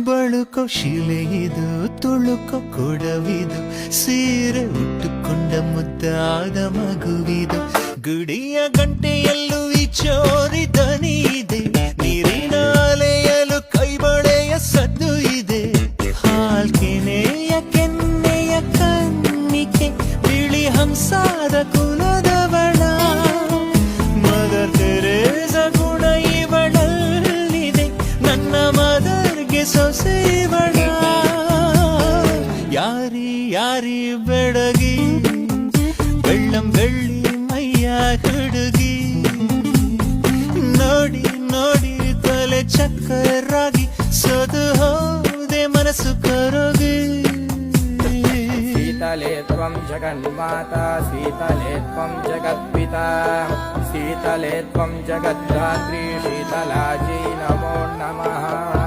ಬಳುಕೋ ಶಿಲೆಯಿದು ತುಳುಕೋ ಕೊಡವಿದು ಸೀರೆ ಉಟ್ಟುಕೊಂಡ ಮುದ್ದಾದ ಮಗುವಿದು ಗುಡಿಯ ಗಂಟೆಯಲ್ಲೂ ಈ ಚೋರಿ ದನಿ ಇದೆ ನೀರಿನ ಅಲೆಯಲು ಕೈಬಳೆಯ ಸದ್ದು ಇದೆ ಹಾಲ್ಕೆನೆಯ ಕೆನ್ನೆಯ ಕಣ್ಣಿಕೆ ಬಿಳಿ ಹಂಸಾದ ಕುಲದವಳ ಮದರ್ ತೆರೇಸ ಗುಣ ಇವಳಲ್ಲಿದೆ ನನ್ನ ಮದರ್ಗೆ ಸೊಸೆವಳ ಯಾರಿ ಯಾರಿ ಬೆಡಗಿ ಬೆಳ್ಳಂ ಬೆಳ್ಳಿ ಮೈಯ ಹುಡುಗಿ ನೋಡಿ ನೋಡಿ ತಲೆ ಚಕ್ಕರಾಗಿ ಸೋದು ಹೋದೆ ಮನಸ್ಸು ಕರಗಿ शीतले त्वं जगन्माता शीतले त्वं जगत्पिता शीतले त्वं जगद्धात्री शीतलाजी नमो नमः।